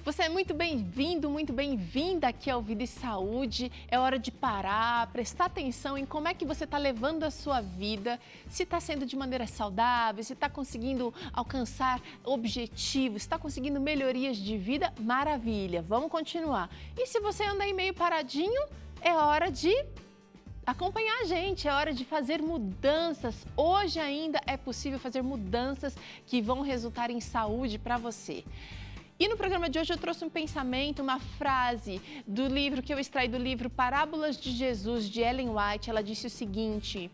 Você é muito bem-vindo, muito bem-vinda aqui ao Vida e Saúde. É hora de parar, prestar atenção em como é que você está levando a sua vida, se está sendo de maneira saudável, se está conseguindo alcançar objetivos, se está conseguindo melhorias de vida, maravilha, vamos continuar. E se você anda aí meio paradinho, é hora de acompanhar a gente, é hora de fazer mudanças. Hoje ainda é possível fazer mudanças que vão resultar em saúde para você. E no programa de hoje eu trouxe um pensamento, uma frase do livro que eu extraí do livro Parábolas de Jesus, de Ellen White. Ela disse o seguinte: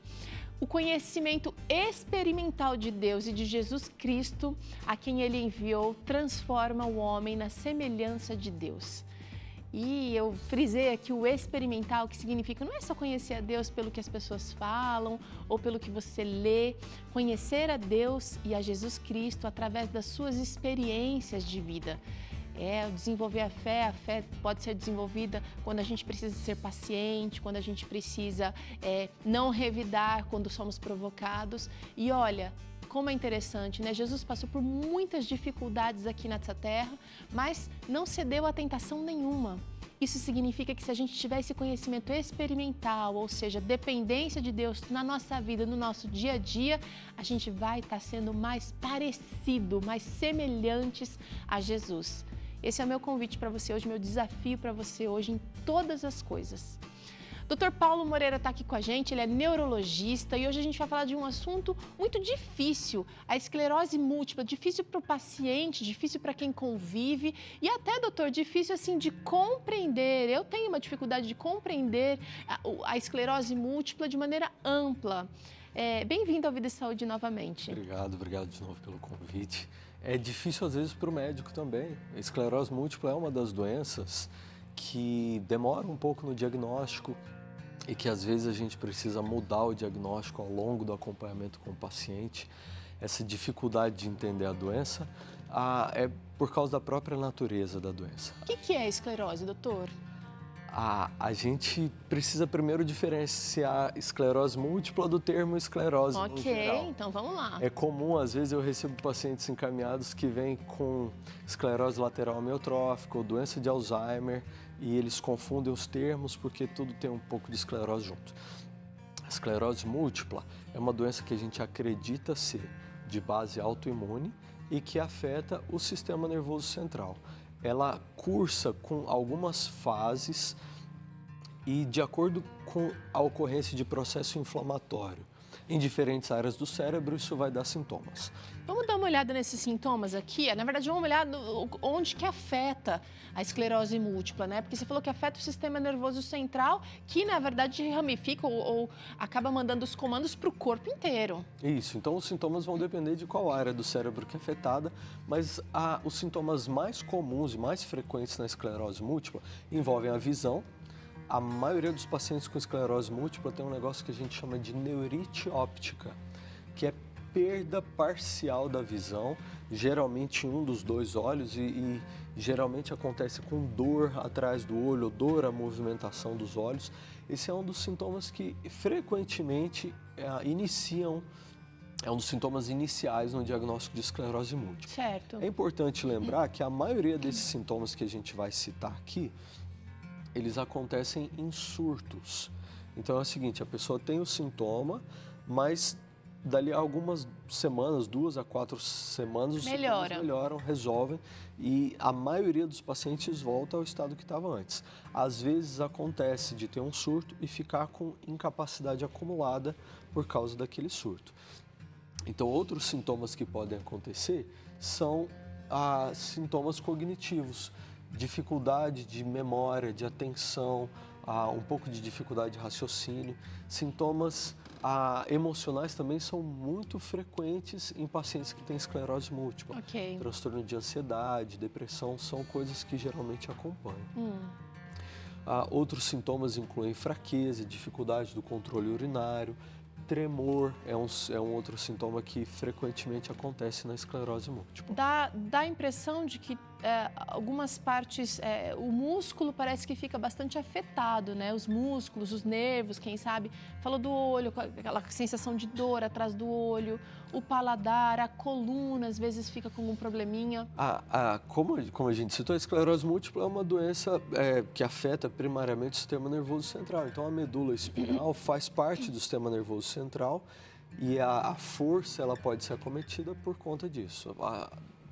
o conhecimento experimental de Deus e de Jesus Cristo, a quem Ele enviou, transforma o homem na semelhança de Deus. E eu frisei aqui o experimental, que significa não é só conhecer a Deus pelo que as pessoas falam ou pelo que você lê, conhecer a Deus e a Jesus Cristo através das suas experiências de vida. Desenvolver a fé pode ser desenvolvida quando a gente precisa ser paciente, quando a gente precisa não revidar quando somos provocados. E olha, como é interessante, né? Jesus passou por muitas dificuldades aqui nessa terra, mas não cedeu a tentação nenhuma. Isso significa que se a gente tiver esse conhecimento experimental, ou seja, dependência de Deus na nossa vida, no nosso dia a dia, a gente vai estar sendo mais parecido, mais semelhantes a Jesus. Esse é o meu convite para você hoje, meu desafio para você hoje em todas as coisas. Dr. Paulo Moreira está aqui com a gente, ele é neurologista e hoje a gente vai falar de um assunto muito difícil, a esclerose múltipla, difícil para o paciente, difícil para quem convive e até, doutor, difícil assim de compreender. Eu tenho uma dificuldade de compreender a esclerose múltipla de maneira ampla. Bem-vindo ao Vida e Saúde novamente. Obrigado de novo pelo convite. É difícil às vezes para o médico também. A esclerose múltipla é uma das doenças que demora um pouco no diagnóstico e que às vezes a gente precisa mudar o diagnóstico ao longo do acompanhamento com o paciente. Essa dificuldade de entender a doença é por causa da própria natureza da doença. O que é esclerose, doutor? A gente precisa primeiro diferenciar esclerose múltipla do termo esclerose no geral. Ok, então vamos lá. É comum, às vezes eu recebo pacientes encaminhados que vêm com esclerose lateral amiotrófica ou doença de Alzheimer e eles confundem os termos porque tudo tem um pouco de esclerose junto. A esclerose múltipla é uma doença que a gente acredita ser de base autoimune e que afeta o sistema nervoso central. Ela cursa com algumas fases e de acordo com a ocorrência de processo inflamatório em diferentes áreas do cérebro, isso vai dar sintomas. Vamos dar uma olhada nesses sintomas aqui? Na verdade, vamos olhar onde que afeta a esclerose múltipla, né? Porque você falou que afeta o sistema nervoso central, que na verdade ramifica ou acaba mandando os comandos para o corpo inteiro. Isso, então os sintomas vão depender de qual área do cérebro que é afetada, mas os sintomas mais comuns e mais frequentes na esclerose múltipla envolvem a visão. A maioria dos pacientes com esclerose múltipla tem um negócio que a gente chama de neurite óptica, que é perda parcial da visão, geralmente em um dos dois olhos e geralmente acontece com dor atrás do olho, dor à movimentação dos olhos. Esse é um dos sintomas que frequentemente é um dos sintomas iniciais no diagnóstico de esclerose múltipla. Certo. É importante lembrar que a maioria desses sintomas que a gente vai citar aqui, eles acontecem em surtos. Então é o seguinte, a pessoa tem o sintoma, mas dali a algumas semanas, 2 a 4 semanas, os sintomas melhoram, resolvem e a maioria dos pacientes volta ao estado que estava antes. Às vezes acontece de ter um surto e ficar com incapacidade acumulada por causa daquele surto. Então outros sintomas que podem acontecer são sintomas cognitivos, dificuldade de memória, de atenção, um pouco de dificuldade de raciocínio. Sintomas emocionais também são muito frequentes em pacientes que têm esclerose múltipla. Okay. Transtorno de ansiedade, depressão, são coisas que geralmente acompanham. Outros sintomas incluem fraqueza, dificuldade do controle urinário, tremor é um outro sintoma que frequentemente acontece na esclerose múltipla. Dá a impressão de que algumas partes, o músculo parece que fica bastante afetado, né? Os músculos, os nervos, quem sabe. Falou do olho, aquela sensação de dor atrás do olho, o paladar, a coluna, às vezes fica com um probleminha. Como a gente citou, a esclerose múltipla é uma doença que afeta primariamente o sistema nervoso central. Então, a medula espinhal faz parte do sistema nervoso central e a força ela pode ser acometida por conta disso.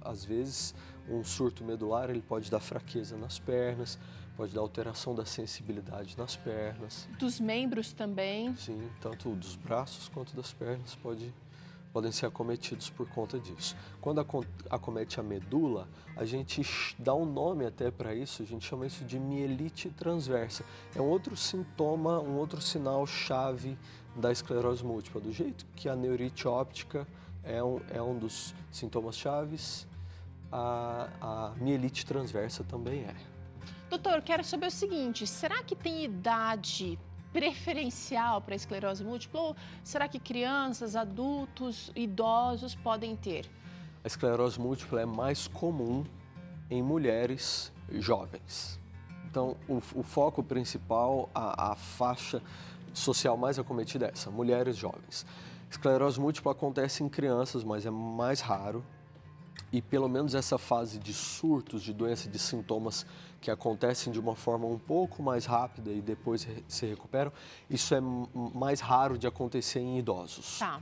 Às vezes, um surto medular ele pode dar fraqueza nas pernas, pode dar alteração da sensibilidade nas pernas. Dos membros também? Sim, tanto dos braços quanto das pernas podem ser acometidos por conta disso. Quando acomete a medula, a gente dá um nome até para isso, a gente chama isso de mielite transversa. É um outro sintoma, um outro sinal-chave da esclerose múltipla. Do jeito que a neurite óptica é um dos sintomas chaves, a mielite transversa também é. Doutor, quero saber o seguinte, será que tem idade preferencial para a esclerose múltipla ou será que crianças, adultos, idosos podem ter? A esclerose múltipla é mais comum em mulheres jovens. Então, o foco principal, a faixa social mais acometida é essa, mulheres jovens. Esclerose múltipla acontece em crianças, mas é mais raro. E pelo menos essa fase de surtos, de doença, de sintomas que acontecem de uma forma um pouco mais rápida e depois se recuperam, isso é mais raro de acontecer em idosos. Tá.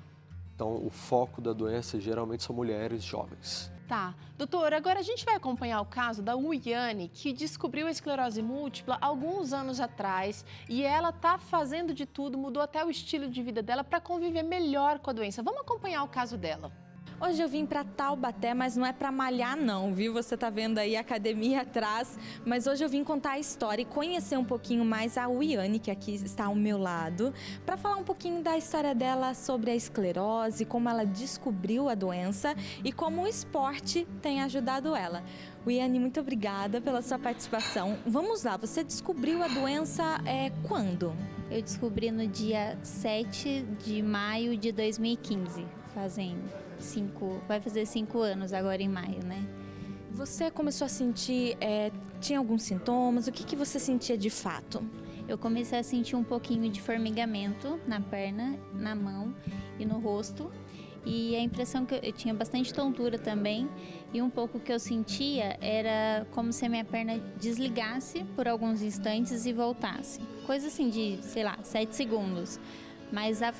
Então, o foco da doença geralmente são mulheres jovens. Tá. Doutor, agora a gente vai acompanhar o caso da Uiane, que descobriu a esclerose múltipla alguns anos atrás e ela tá fazendo de tudo, mudou até o estilo de vida dela para conviver melhor com a doença. Vamos acompanhar o caso dela. Hoje eu vim para Taubaté, mas não é para malhar não, viu? Você tá vendo aí a academia atrás, mas hoje eu vim contar a história e conhecer um pouquinho mais a Uiane, que aqui está ao meu lado, para falar um pouquinho da história dela sobre a esclerose, como ela descobriu a doença e como o esporte tem ajudado ela. Uiane, muito obrigada pela sua participação. Vamos lá, você descobriu a doença quando? Eu descobri no dia 7 de maio de 2015, vai fazer 5 anos agora em maio, né? Você começou a sentir, tinha alguns sintomas? O que você sentia de fato? Eu comecei a sentir um pouquinho de formigamento na perna, na mão e no rosto. E a impressão que eu tinha bastante tontura também. E um pouco que eu sentia era como se a minha perna desligasse por alguns instantes e voltasse. Coisa assim de, 7 segundos. Mas a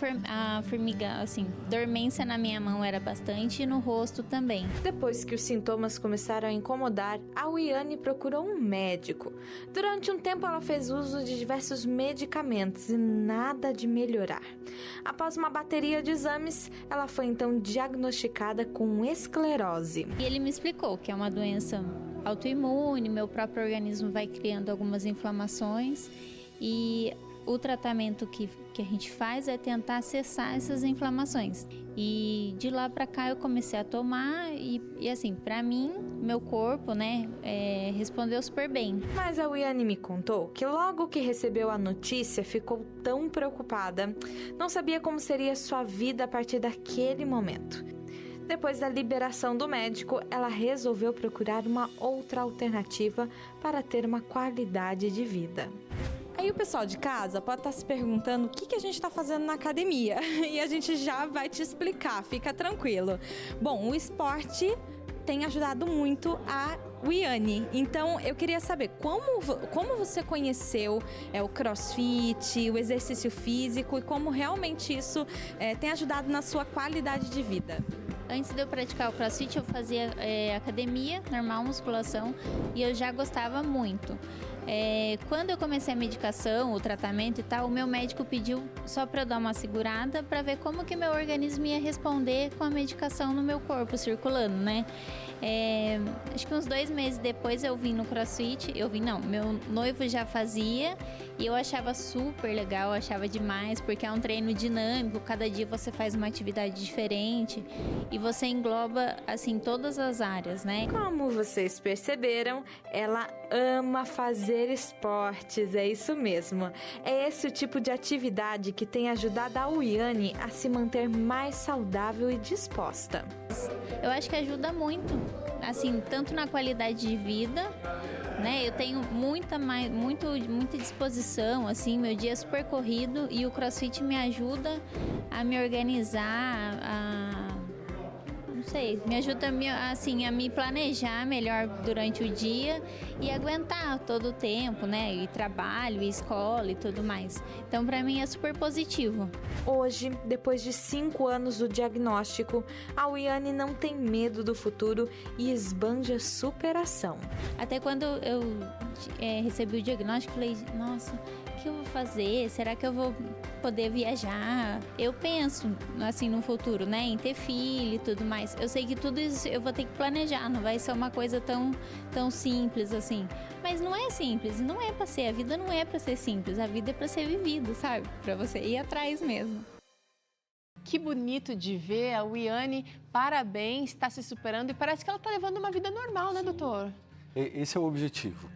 formiga, dormência na minha mão era bastante e no rosto também. Depois que os sintomas começaram a incomodar, a Uiane procurou um médico. Durante um tempo ela fez uso de diversos medicamentos e nada de melhorar. Após uma bateria de exames, ela foi então diagnosticada com esclerose. E ele me explicou que é uma doença autoimune, meu próprio organismo vai criando algumas inflamações e o tratamento que a gente faz é tentar cessar essas inflamações. E de lá para cá eu comecei a tomar e assim, para mim, meu corpo, respondeu super bem. Mas a Uiane me contou que logo que recebeu a notícia ficou tão preocupada, não sabia como seria sua vida a partir daquele momento. Depois da liberação do médico, ela resolveu procurar uma outra alternativa para ter uma qualidade de vida. Aí o pessoal de casa pode estar se perguntando o que a gente está fazendo na academia e a gente já vai te explicar, fica tranquilo. Bom, o esporte tem ajudado muito a Uiane, então eu queria saber como você conheceu o crossfit, o exercício físico e como realmente isso tem ajudado na sua qualidade de vida. Antes de eu praticar o crossfit, eu fazia academia, normal, musculação, e eu já gostava muito. Quando eu comecei a medicação, o tratamento e tal, o meu médico pediu só para eu dar uma segurada para ver como que meu organismo ia responder com a medicação no meu corpo, circulando, né? Acho que uns 2 meses depois eu vim no crossfit, meu noivo já fazia e eu achava super legal, achava demais, porque é um treino dinâmico, cada dia você faz uma atividade diferente e você engloba, assim, todas as áreas, né? Como vocês perceberam, ela ama fazer Fazer esportes, é isso mesmo. É esse o tipo de atividade que tem ajudado a Uiane a se manter mais saudável e disposta. Eu acho que ajuda muito, assim, tanto na qualidade de vida, né? Eu tenho muita disposição, assim, meu dia é super corrido e o CrossFit me ajuda a me organizar, me ajuda a me planejar melhor durante o dia e aguentar todo o tempo, né? E trabalho, e escola e tudo mais. Então, para mim é super positivo. Hoje, depois de 5 anos do diagnóstico, a Uiane não tem medo do futuro e esbanja superação. Até quando eu recebi o diagnóstico, falei, nossa, o que eu vou fazer? Será que eu vou poder viajar? Eu penso, assim, no futuro, né? Em ter filho e tudo mais. Eu sei que tudo isso eu vou ter que planejar, não vai ser uma coisa tão simples assim. Mas não é simples, não é pra ser. A vida não é pra ser simples, a vida é pra ser vivida, sabe? Pra você ir atrás mesmo. Que bonito de ver a Uiane, parabéns, está se superando e parece que ela está levando uma vida normal, né, doutor? Esse é o objetivo.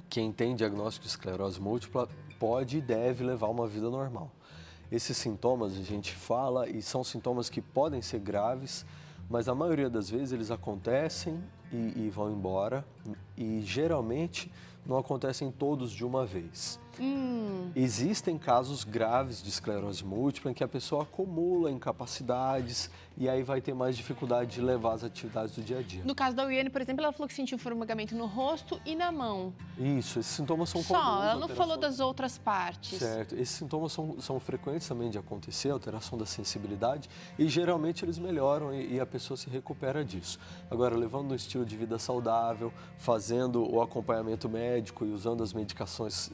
Quem tem diagnóstico de esclerose múltipla pode e deve levar uma vida normal. Esses sintomas a gente fala e são sintomas que podem ser graves, mas a maioria das vezes eles acontecem e vão embora e geralmente não acontecem todos de uma vez. Existem casos graves de esclerose múltipla em que a pessoa acumula incapacidades e aí vai ter mais dificuldade de levar as atividades do dia a dia. No caso da Uiane, por exemplo, ela falou que sentiu formigamento no rosto e na mão. Isso, esses sintomas são comuns. Só, ela não falou das outras partes. Certo, esses sintomas são frequentes também de acontecer, alteração da sensibilidade, e geralmente eles melhoram e a pessoa se recupera disso. Agora, levando um estilo de vida saudável, fazendo o acompanhamento médico e usando as medicações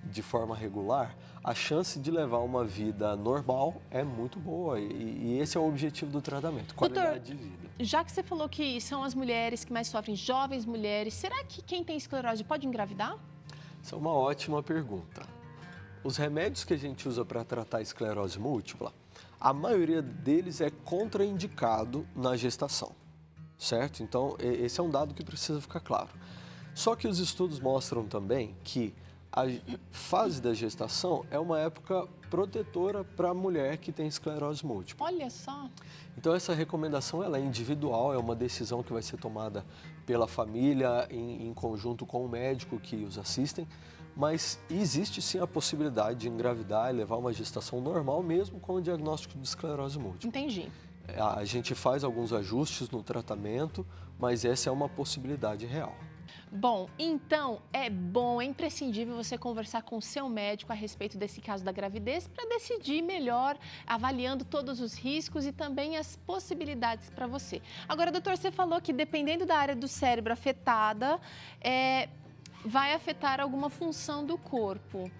de forma regular, a chance de levar uma vida normal é muito boa e esse é o objetivo do tratamento, qualidade de vida. Já que você falou que são as mulheres que mais sofrem, jovens mulheres, será que quem tem esclerose pode engravidar? Essa é uma ótima pergunta. Os remédios que a gente usa para tratar a esclerose múltipla, a maioria deles é contraindicado na gestação, certo? Então, esse é um dado que precisa ficar claro. Só que os estudos mostram também que a fase da gestação é uma época protetora para a mulher que tem esclerose múltipla. Olha só! Então, essa recomendação ela é individual, é uma decisão que vai ser tomada pela família em conjunto com o médico que os assistem, mas existe sim a possibilidade de engravidar e levar uma gestação normal mesmo com o diagnóstico de esclerose múltipla. Entendi. A gente faz alguns ajustes no tratamento, mas essa é uma possibilidade real. Bom, então é imprescindível você conversar com o seu médico a respeito desse caso da gravidez para decidir melhor, avaliando todos os riscos e também as possibilidades para você. Agora, doutor, você falou que dependendo da área do cérebro afetada, vai afetar alguma função do corpo.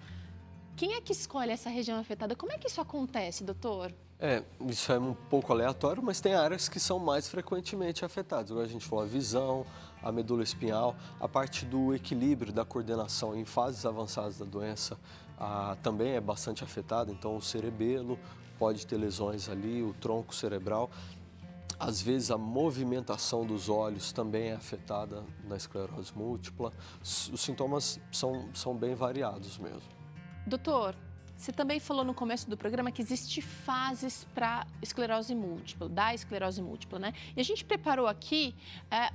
Quem é que escolhe essa região afetada? Como é que isso acontece, doutor? Isso é um pouco aleatório, mas tem áreas que são mais frequentemente afetadas. Agora a gente falou a visão, a medula espinhal, a parte do equilíbrio, da coordenação em fases avançadas da doença também é bastante afetada. Então o cerebelo pode ter lesões ali, o tronco cerebral. Às vezes a movimentação dos olhos também é afetada na esclerose múltipla. Os sintomas são bem variados mesmo. Doutor, você também falou no começo do programa que existem fases para esclerose múltipla, da esclerose múltipla, né? E a gente preparou aqui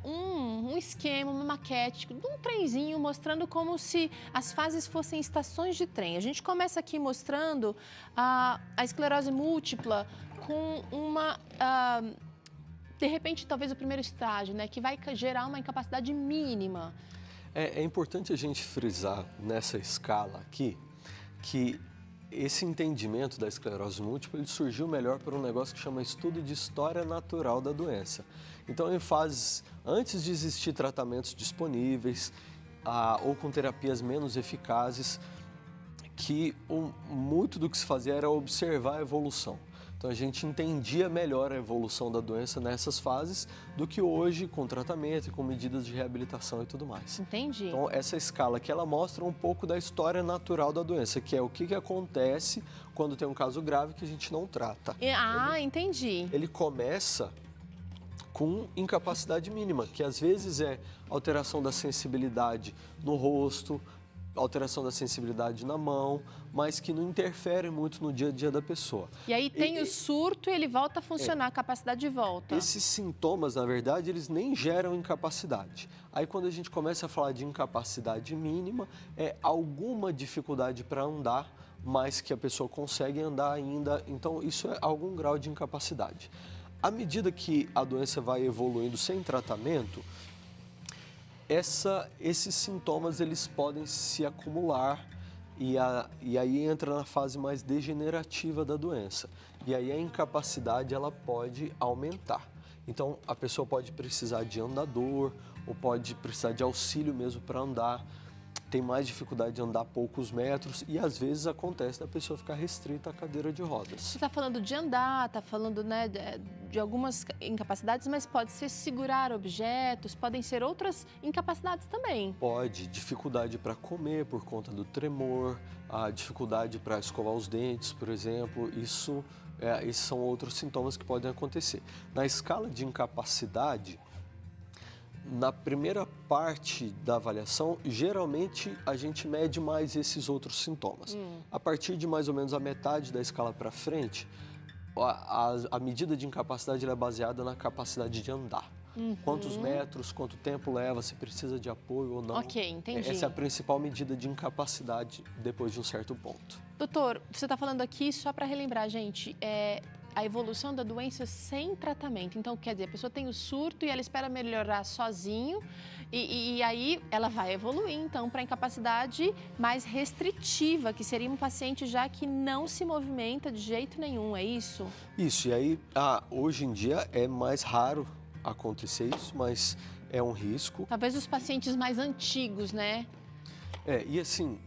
um esquema, uma maquete de um trenzinho mostrando como se as fases fossem estações de trem. A gente começa aqui mostrando a esclerose múltipla com de repente, talvez o primeiro estágio, né? Que vai gerar uma incapacidade mínima. É importante a gente frisar nessa escala aqui que esse entendimento da esclerose múltipla ele surgiu melhor por um negócio que chama estudo de história natural da doença. Então, em fases antes de existir tratamentos disponíveis ou com terapias menos eficazes, que muito do que se fazia era observar a evolução. Então, a gente entendia melhor a evolução da doença nessas fases do que hoje com tratamento e com medidas de reabilitação e tudo mais. Entendi. Então, essa escala aqui, ela mostra um pouco da história natural da doença, que é o que acontece quando tem um caso grave que a gente não trata. Entendi. Ele começa com incapacidade mínima, que às vezes é alteração da sensibilidade no rosto, alteração da sensibilidade na mão, mas que não interfere muito no dia a dia da pessoa. E aí tem o surto e ele volta a funcionar, a capacidade de volta. Esses sintomas, na verdade, eles nem geram incapacidade. Aí quando a gente começa a falar de incapacidade mínima, é alguma dificuldade para andar, mas que a pessoa consegue andar ainda, então isso é algum grau de incapacidade. À medida que a doença vai evoluindo sem tratamento, esses sintomas eles podem se acumular e aí entra na fase mais degenerativa da doença. E aí a incapacidade ela pode aumentar. Então a pessoa pode precisar de andador ou pode precisar de auxílio mesmo para andar. Tem mais dificuldade de andar poucos metros e às vezes acontece da pessoa ficar restrita à cadeira de rodas. Você está falando de andar, está falando, né, de algumas incapacidades, mas pode ser segurar objetos, podem ser outras incapacidades também. Pode, dificuldade para comer por conta do tremor, a dificuldade para escovar os dentes, por exemplo, esses são outros sintomas que podem acontecer. Na escala de incapacidade, na primeira parte da avaliação, geralmente a gente mede mais esses outros sintomas. A partir de mais ou menos a metade da escala para frente, a medida de incapacidade ela é baseada na capacidade de andar. Quantos metros, quanto tempo leva, se precisa de apoio ou não. Ok, entendi. Essa é a principal medida de incapacidade depois de um certo ponto. Doutor, você está falando aqui, só para relembrar, gente, a evolução da doença sem tratamento. Então, quer dizer, a pessoa tem o surto e ela espera melhorar sozinho e aí ela vai evoluir, então, para a incapacidade mais restritiva, que seria um paciente já que não se movimenta de jeito nenhum, é isso? Isso, e aí, hoje em dia é mais raro acontecer isso, mas é um risco. Talvez os pacientes mais antigos, né? E assim,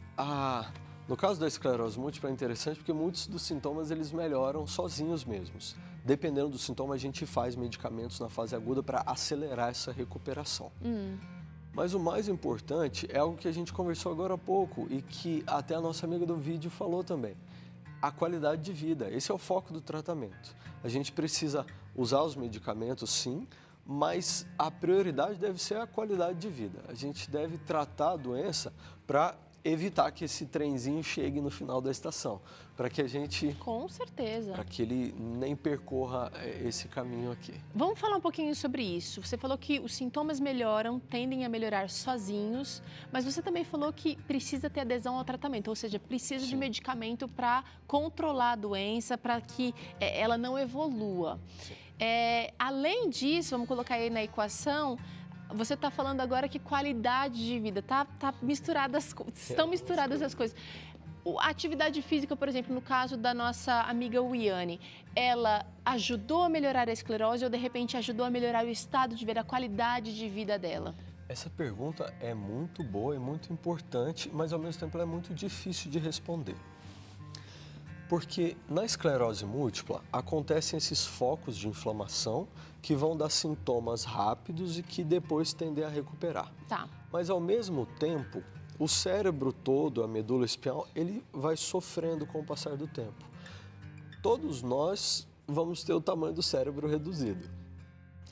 no caso da esclerose múltipla é interessante porque muitos dos sintomas eles melhoram sozinhos mesmos. Dependendo do sintoma, a gente faz medicamentos na fase aguda para acelerar essa recuperação. Mas o mais importante é algo que a gente conversou agora há pouco e que até a nossa amiga do vídeo falou também. A qualidade de vida, esse é o foco do tratamento. A gente precisa usar os medicamentos, sim, mas a prioridade deve ser a qualidade de vida. A gente deve tratar a doença para evitar que esse trenzinho chegue no final da estação, para que a gente... Com certeza. Para que ele nem percorra esse caminho aqui. Vamos falar um pouquinho sobre isso. Você falou que os sintomas melhoram, tendem a melhorar sozinhos, mas você também falou que precisa ter adesão ao tratamento, ou seja, precisa Sim. de medicamento para controlar a doença, para que ela não evolua. Além disso, vamos colocar aí na equação, você está falando agora que qualidade de vida, estão misturadas as coisas. A atividade física, por exemplo, no caso da nossa amiga Wiane, ela ajudou a melhorar a esclerose ou de repente ajudou a melhorar o estado de vida, a qualidade de vida dela? Essa pergunta é muito boa e muito importante, mas ao mesmo tempo ela é muito difícil de responder. Porque na esclerose múltipla acontecem esses focos de inflamação que vão dar sintomas rápidos e que depois tendem a recuperar. Tá. Mas ao mesmo tempo, o cérebro todo, a medula espinhal, ele vai sofrendo com o passar do tempo. Todos nós vamos ter o tamanho do cérebro reduzido,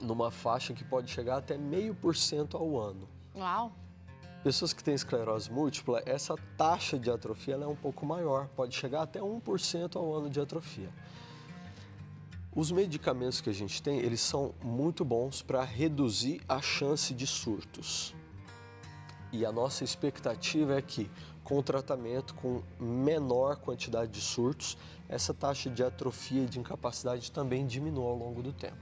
numa faixa que pode chegar até 0,5% ao ano. Uau! Pessoas que têm esclerose múltipla, essa taxa de atrofia ela é um pouco maior, pode chegar até 1% ao ano de atrofia. Os medicamentos que a gente tem, eles são muito bons para reduzir a chance de surtos. E a nossa expectativa é que, com o tratamento, com menor quantidade de surtos, essa taxa de atrofia e de incapacidade também diminua ao longo do tempo.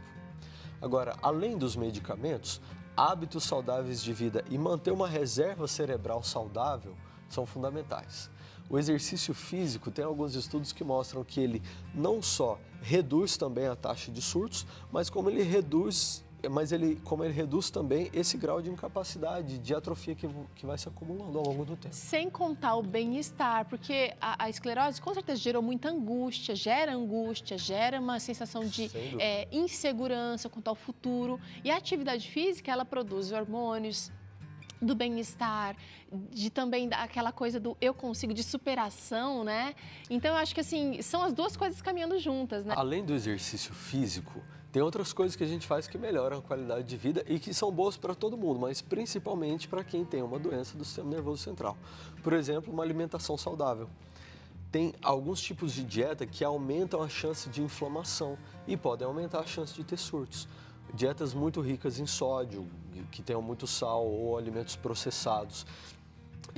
Agora, além dos medicamentos, hábitos saudáveis de vida e manter uma reserva cerebral saudável são fundamentais. O exercício físico tem alguns estudos que mostram que ele não só reduz também a taxa de surtos, mas como ele reduz também esse grau de incapacidade, de atrofia que vai se acumulando ao longo do tempo. Sem contar o bem-estar, porque a esclerose com certeza gera muita angústia, gera uma sensação de insegurança quanto ao futuro. E a atividade física, ela produz hormônios do bem-estar, de também aquela coisa do eu consigo, de superação, né? Então, eu acho que assim, são as duas coisas caminhando juntas, né? Além do exercício físico, Tem outras coisas que a gente faz que melhoram a qualidade de vida e que são boas para todo mundo, mas principalmente para quem tem uma doença do sistema nervoso central. Por exemplo, uma alimentação saudável. Tem alguns tipos de dieta que aumentam a chance de inflamação e podem aumentar a chance de ter surtos. Dietas muito ricas em sódio, que tenham muito sal ou alimentos processados.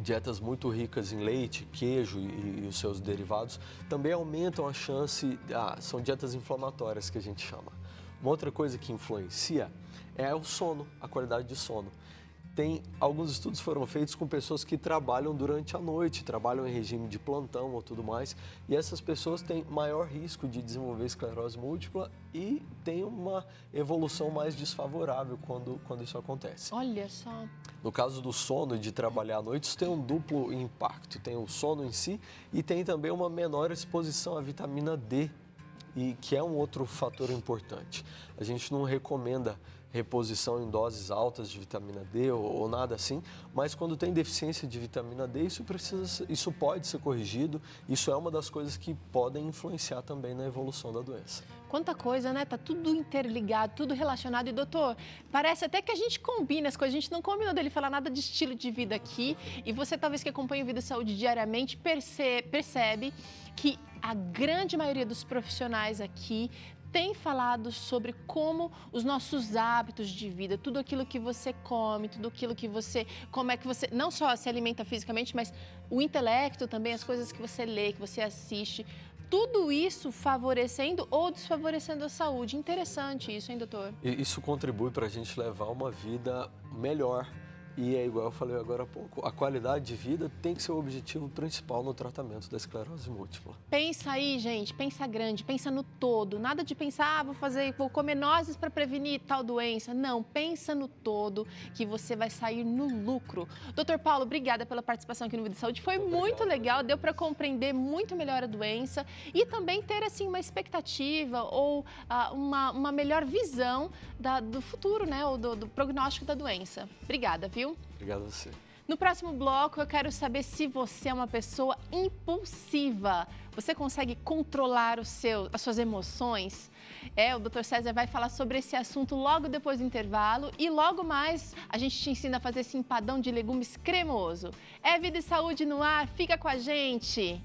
Dietas muito ricas em leite, queijo e os seus derivados também aumentam a chance, são dietas inflamatórias que a gente chama. Uma outra coisa que influencia é o sono, a qualidade de sono. Alguns estudos foram feitos com pessoas que trabalham durante a noite, trabalham em regime de plantão ou tudo mais, e essas pessoas têm maior risco de desenvolver esclerose múltipla e têm uma evolução mais desfavorável quando isso acontece. Olha só. No caso do sono e de trabalhar à noite, isso tem um duplo impacto. Tem o sono em si e tem também uma menor exposição à vitamina D, e que é um outro fator importante. A gente não recomenda reposição em doses altas de vitamina D ou nada assim, mas quando tem deficiência de vitamina D, isso pode ser corrigido. Isso é uma das coisas que podem influenciar também na evolução da doença. Quanta coisa, né? Tá tudo interligado, tudo relacionado. E, doutor, parece até que a gente combina as coisas. A gente não combinou dele falar nada de estilo de vida aqui. E você, talvez, que acompanha o Vida e Saúde diariamente, percebe que a grande maioria dos profissionais aqui tem falado sobre como os nossos hábitos de vida, tudo aquilo que você come, tudo aquilo que você, como é que você não só se alimenta fisicamente, mas o intelecto também, as coisas que você lê, que você assiste, tudo isso favorecendo ou desfavorecendo a saúde. Interessante isso, hein, doutor? E isso contribui para a gente levar uma vida melhor. E é igual eu falei agora há pouco, a qualidade de vida tem que ser o objetivo principal no tratamento da esclerose múltipla. Pensa aí, gente, pensa grande, pensa no todo. Nada de pensar, vou comer nozes para prevenir tal doença. Não, pensa no todo, que você vai sair no lucro. Doutor Paulo, obrigada pela participação aqui no Vida e Saúde. Foi muito legal, deu para compreender muito melhor a doença e também ter, assim, uma expectativa ou uma melhor visão do futuro, né, ou do prognóstico da doença. Obrigada, viu? Obrigado a você. No próximo bloco, eu quero saber se você é uma pessoa impulsiva. Você consegue controlar as suas emoções? O Dr. César vai falar sobre esse assunto logo depois do intervalo e logo mais a gente te ensina a fazer esse empadão de legumes cremoso. É Vida e Saúde no ar, fica com a gente!